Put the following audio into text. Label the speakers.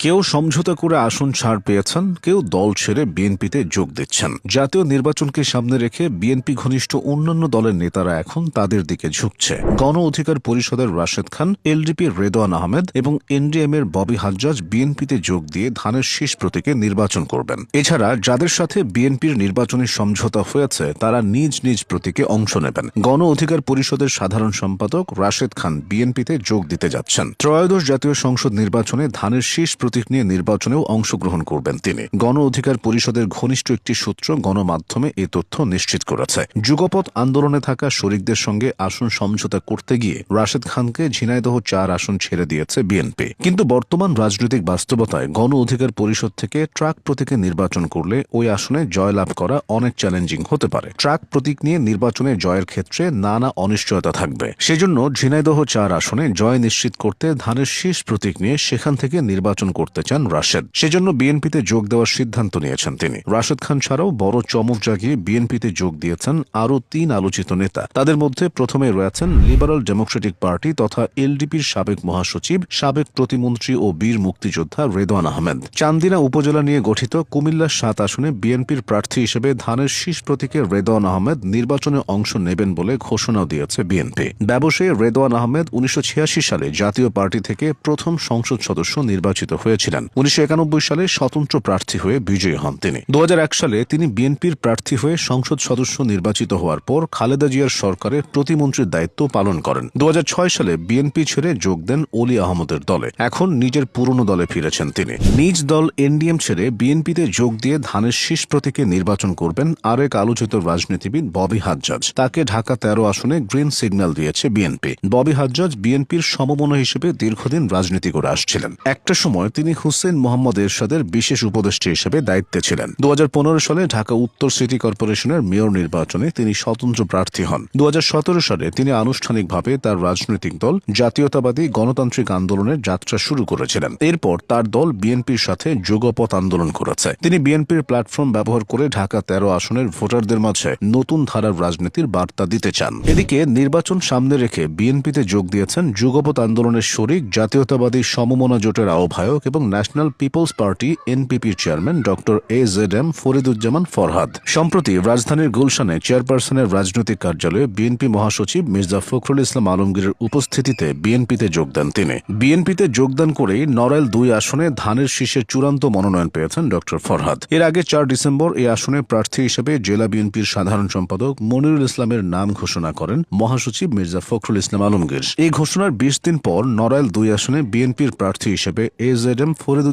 Speaker 1: কেউ সমঝোতা করে আসন ছাড় পেয়েছেন, কেউ দল ছেড়ে বিএনপিতে যোগ দিচ্ছেন। জাতীয় নির্বাচনকে সামনে রেখে বিএনপি ঘনিষ্ঠ অন্যান্য দলের নেতারা এখন তাদের দিকে ঝুঁকছে। গণ অধিকার পরিষদের রাশেদ খান, এলডিপির রেদওয়ান আহমেদ এবং এনডিএম এর ববি হাজ্জাজ বিএনপিতে যোগ দিয়ে ধানের শীষ প্রতীকে নির্বাচন করবেন। এছাড়া যাদের সাথে বিএনপির নির্বাচনী সমঝোতা হয়েছে তারা নিজ নিজ প্রতীকে অংশ নেবেন। গণ অধিকার পরিষদের সাধারণ সম্পাদক রাশেদ খান বিএনপিতে যোগ দিতে যাচ্ছেন। ত্রয়োদশ জাতীয় সংসদ নির্বাচনে ধানের শীষ প্রতীক নিয়ে নির্বাচনেও অংশগ্রহণ করবেন তিনি। গণ অধিকার পরিষদের ঘনিষ্ঠ একটি সূত্র গণমাধ্যমে এ তথ্য নিশ্চিত করেছে। যুগপৎ আন্দোলনে থাকা শরিকদের সঙ্গে আসন সমঝোতা করতে গিয়ে রাশেদ খানকে ঝিনাইদহ ৪ আসন ছেড়ে দিয়েছে বিএনপি। কিন্তু বর্তমান রাজনৈতিক বাস্তবতায় গণ অধিকার পরিষদ থেকে ট্রাক প্রতীকে নির্বাচন করলে ওই আসনে জয়লাভ করা অনেক চ্যালেঞ্জিং হতে পারে। ট্রাক প্রতীক নিয়ে নির্বাচনে জয়ের ক্ষেত্রে নানা অনিশ্চয়তা থাকবে। সেজন্য ঝিনাইদহ ৪ আসনে জয় নিশ্চিত করতে ধানের শীষ প্রতীক নিয়ে সেখান থেকে নির্বাচন করতে চান রাশেদ। সেজন্য বিএনপিতে যোগ দেওয়ার সিদ্ধান্ত নিয়েছেন তিনি। রাশেদ খান ছাড়াও বড় চমক জাগিয়ে বিএনপিতে যোগ দিয়েছেন আরও ৩ আলোচিত নেতা। তাদের মধ্যে প্রথমে রয়েছেন লিবারাল ডেমোক্রেটিক পার্টি তথা এলডিপির সাবেক মহাসচিব, সাবেক প্রতিমন্ত্রী ও বীর মুক্তিযোদ্ধা রেদওয়ান আহমেদ। চান্দিনা উপজেলা নিয়ে গঠিত কুমিল্লা ৭ আসনে বিএনপির প্রার্থী হিসেবে ধানের শীষ প্রতীকে রেদওয়ান আহমেদ নির্বাচনে অংশ নেবেন বলে ঘোষণাও দিয়েছে বিএনপি। ব্যবসায়ী রেদওয়ান আহমেদ ১৯৮৬ সালে জাতীয় পার্টি থেকে প্রথম সংসদ সদস্য নির্বাচিত হয়েছিলেন। ১৯৯১ সালে স্বতন্ত্র প্রার্থী হয়ে বিজয়ী হন তিনি। ২০০১ সালে তিনি বিএনপির প্রার্থী হয়ে সংসদ সদস্য নির্বাচিত হওয়ার পর খালেদা জিয়ার সরকারের প্রতিমন্ত্রীর দায়িত্ব পালন করেন। ২০০৬ সালে বিএনপি ছেড়ে যোগ দেন অলি আহমদের দলে। এখন নিজের পুরনো দলে ফিরেছেন তিনি। নিজ দল এনডিএম ছেড়ে বিএনপিতে যোগ দিয়ে ধানের শীষ প্রতীকে নির্বাচন করবেন আরেক আলোচিত রাজনীতিবিদ ববি হাজ্জাজ। তাকে ঢাকা ১৩ আসনে গ্রিন সিগন্যাল দিয়েছে বিএনপি। ববি হাজ্জাজ বিএনপির সমমনা হিসেবে দীর্ঘদিন রাজনীতি করে আসছিলেন। একটা সময় তিনি হুসেইন মোহাম্মদ এরশাদের বিশেষ উপদেষ্টা হিসেবে দায়িত্বে ছিলেন। ২০১৫ সালে ঢাকা উত্তর সিটি কর্পোরেশনের মেয়র নির্বাচনে তিনি স্বতন্ত্র প্রার্থী হন। ২০১৭ সালে তিনি আনুষ্ঠানিকভাবে তার রাজনৈতিক দল জাতীয়তাবাদী গণতান্ত্রিক আন্দোলনের যাত্রা শুরু করেছিলেন। এরপর তার দল বিএনপির সাথে যুগপৎ আন্দোলন করেছে। তিনি বিএনপির প্ল্যাটফর্ম ব্যবহার করে ঢাকা ১৩ আসনের ভোটারদের মাঝে নতুন ধারার রাজনীতির বার্তা দিতে চান। এদিকে নির্বাচন সামনে রেখে বিএনপিতে যোগ দিয়েছেন যুগপৎ আন্দোলনের শরিক জাতীয়তাবাদী সমমনা জোটের আহ্বায়ক এবং ন্যাশনাল পিপলস পার্টি এনপিপির চেয়ারম্যান ডক্টর এজেডএম ফরিদুজ্জামান ফরহাদ। সম্প্রতি রাজধানীর গুলশানে চেয়ারপারসনের রাজনৈতিক কার্যালয়ে বিএনপি মহাসচিব মির্জা ফখরুল ইসলাম আলমগীরের উপস্থিতিতে বিএনপিতে যোগ দেন তিনি। বিএনপিতে যোগদান করেই নড়াইল ২ আসনে ধানের শীষের চূড়ান্ত মনোনয়ন পেয়েছেন ডক্টর ফরহাদ। এর আগে ৪ ডিসেম্বর এই আসনে প্রার্থী হিসেবে জেলা বিএনপির সাধারণ সম্পাদক মনিরুল ইসলামের নাম ঘোষণা করেন মহাসচিব মির্জা ফখরুল ইসলাম আলমগীর। এই ঘোষণার ২০ দিন পর নড়াইল ২ আসনে বিএনপির প্রার্থী হিসেবে এজেডএম ফরিদুজ্জামান